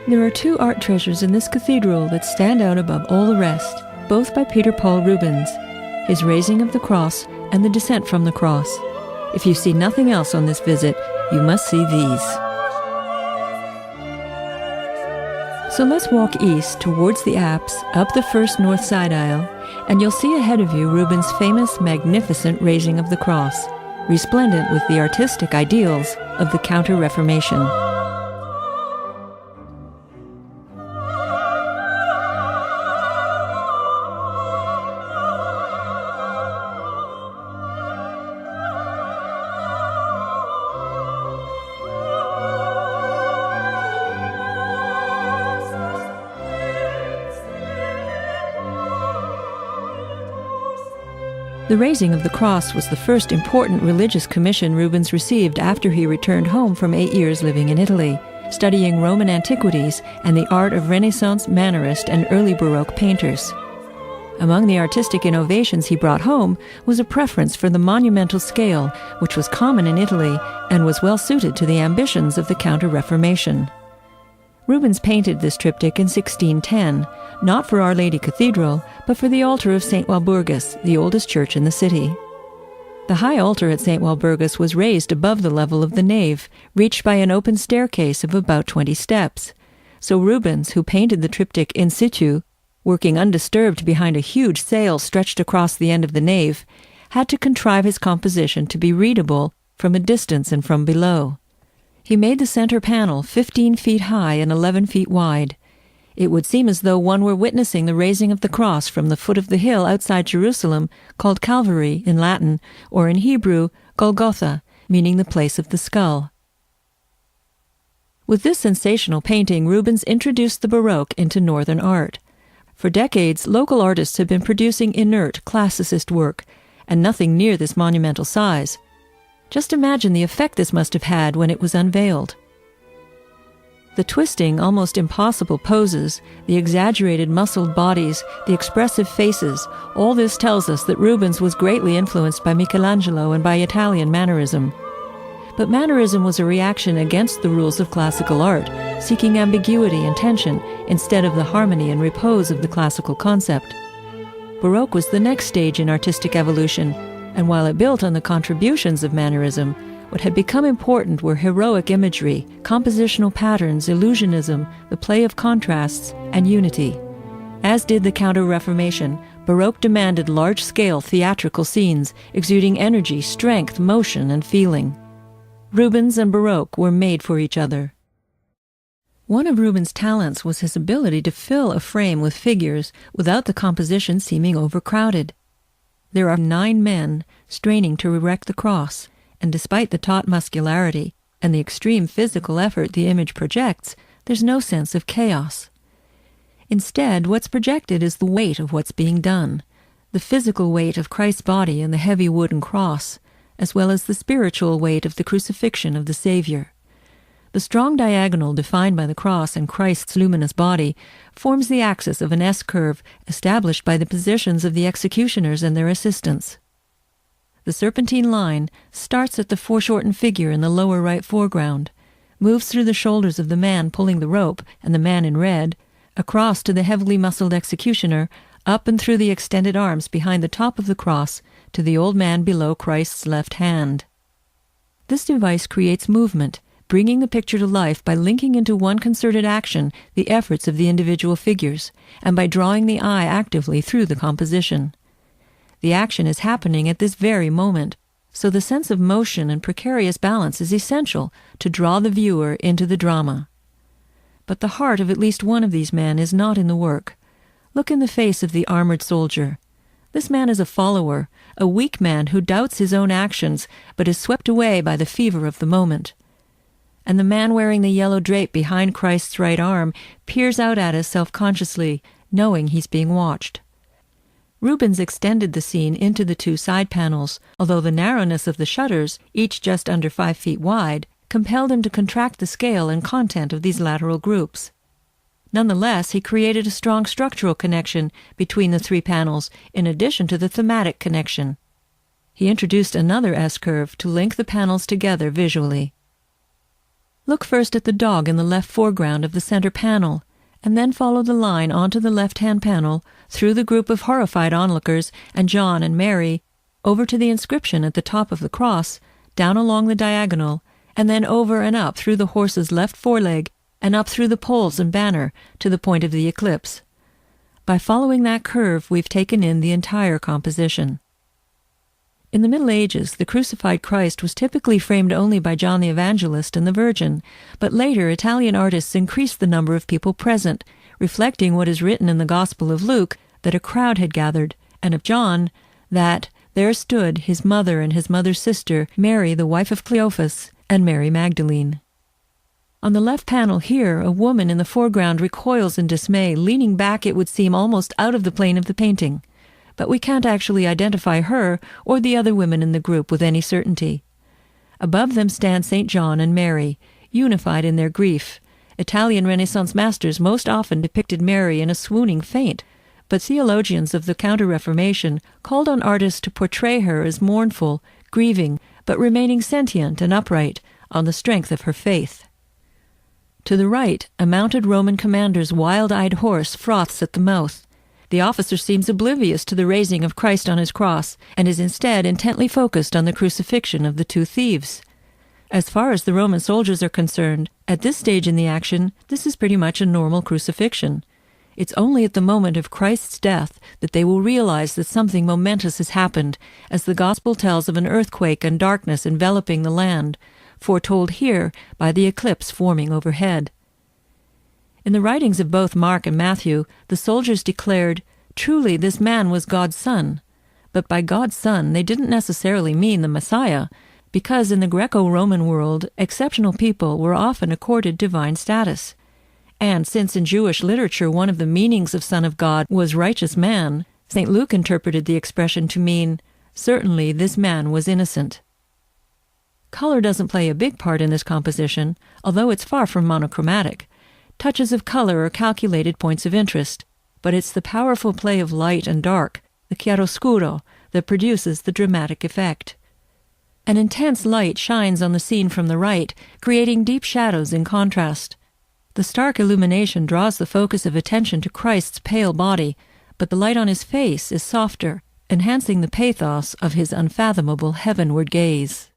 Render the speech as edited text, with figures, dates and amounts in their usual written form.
There are two art treasures in this cathedral that stand out above all the rest, both by Peter Paul Rubens, his Raising of the Cross and the Descent from the Cross. If you see nothing else on this visit, you must see these. So let's walk east towards the apse, up the first north side aisle, and you'll see ahead of you Ruben's famous, magnificent Raising of the Cross, resplendent with the artistic ideals of the Counter-Reformation. The Raising of the Cross was the first important religious commission Rubens received after he returned home from 8 years living in Italy, studying Roman antiquities and the art of Renaissance, Mannerist, and early Baroque painters. Among the artistic innovations he brought home was a preference for the monumental scale, which was common in Italy and was well suited to the ambitions of the Counter-Reformation. Rubens painted this triptych in 1610, not for Our Lady Cathedral, but for the altar of St. Walburgus, the oldest church in the city. The high altar at St. Walburgus was raised above the level of the nave, reached by an open staircase of about 20 steps. So Rubens, who painted the triptych in situ, working undisturbed behind a huge sail stretched across the end of the nave, had to contrive his composition to be readable from a distance and from below. He made the center panel 15 feet high and 11 feet wide. It would seem as though one were witnessing the raising of the cross from the foot of the hill outside Jerusalem, called Calvary in Latin, or in Hebrew, Golgotha, meaning the place of the skull. With this sensational painting, Rubens introduced the Baroque into Northern art. For decades, local artists have been producing inert, classicist work, and nothing near this monumental size. Just imagine the effect this must have had when it was unveiled. The twisting, almost impossible poses, the exaggerated muscled bodies, the expressive faces, all this tells us that Rubens was greatly influenced by Michelangelo and by Italian Mannerism. But Mannerism was a reaction against the rules of classical art, seeking ambiguity and tension instead of the harmony and repose of the classical concept. Baroque was the next stage in artistic evolution, and while it built on the contributions of Mannerism, what had become important were heroic imagery, compositional patterns, illusionism, the play of contrasts, and unity. As did the Counter-Reformation, Baroque demanded large-scale theatrical scenes, exuding energy, strength, motion, and feeling. Rubens and Baroque were made for each other. One of Rubens' talents was his ability to fill a frame with figures without the composition seeming overcrowded. There are 9 men straining to erect the cross, and despite the taut muscularity and the extreme physical effort the image projects, there's no sense of chaos. Instead, what's projected is the weight of what's being done, the physical weight of Christ's body and the heavy wooden cross, as well as the spiritual weight of the crucifixion of the Savior. The strong diagonal defined by the cross and Christ's luminous body forms the axis of an S-curve established by the positions of the executioners and their assistants. The serpentine line starts at the foreshortened figure in the lower right foreground, moves through the shoulders of the man pulling the rope and the man in red, across to the heavily muscled executioner, up and through the extended arms behind the top of the cross to the old man below Christ's left hand. This device creates movement, bringing the picture to life by linking into one concerted action the efforts of the individual figures, and by drawing the eye actively through the composition. The action is happening at this very moment, so the sense of motion and precarious balance is essential to draw the viewer into the drama. But the heart of at least one of these men is not in the work. Look in the face of the armored soldier. This man is a follower, a weak man who doubts his own actions, but is swept away by the fever of the moment. And the man wearing the yellow drape behind Christ's right arm peers out at us self-consciously, knowing he's being watched. Rubens extended the scene into the 2 side panels, although the narrowness of the shutters, each just under 5 feet wide, compelled him to contract the scale and content of these lateral groups. Nonetheless, he created a strong structural connection between the 3 panels, in addition to the thematic connection. He introduced another S-curve to link the panels together visually. Look first at the dog in the left foreground of the center panel, and then follow the line onto the left-hand panel, through the group of horrified onlookers and John and Mary, over to the inscription at the top of the cross, down along the diagonal, and then over and up through the horse's left foreleg and up through the poles and banner to the point of the eclipse. By following that curve, we've taken in the entire composition. In the Middle Ages, the crucified Christ was typically framed only by John the Evangelist and the Virgin, but later Italian artists increased the number of people present, reflecting what is written in the Gospel of Luke, that a crowd had gathered, and of John, that there stood his mother and his mother's sister, Mary, the wife of Cleophas, and Mary Magdalene. On the left panel here, a woman in the foreground recoils in dismay, leaning back, it would seem, almost out of the plane of the painting. But we can't actually identify her or the other women in the group with any certainty. Above them stand St. John and Mary, unified in their grief. Italian Renaissance masters most often depicted Mary in a swooning faint, but theologians of the Counter-Reformation called on artists to portray her as mournful, grieving, but remaining sentient and upright on the strength of her faith. To the right, a mounted Roman commander's wild-eyed horse froths at the mouth. The officer seems oblivious to the raising of Christ on his cross, and is instead intently focused on the crucifixion of the two thieves. As far as the Roman soldiers are concerned, at this stage in the action, this is pretty much a normal crucifixion. It's only at the moment of Christ's death that they will realize that something momentous has happened, as the Gospel tells of an earthquake and darkness enveloping the land, foretold here by the eclipse forming overhead. In the writings of both Mark and Matthew, the soldiers declared, "Truly this man was God's Son." But by God's Son, they didn't necessarily mean the Messiah, because in the Greco-Roman world, exceptional people were often accorded divine status. And since in Jewish literature one of the meanings of Son of God was righteous man, St. Luke interpreted the expression to mean, "Certainly this man was innocent." Color doesn't play a big part in this composition, although it's far from monochromatic. Touches of color are calculated points of interest, but it's the powerful play of light and dark, the chiaroscuro, that produces the dramatic effect. An intense light shines on the scene from the right, creating deep shadows in contrast. The stark illumination draws the focus of attention to Christ's pale body, but the light on his face is softer, enhancing the pathos of his unfathomable heavenward gaze.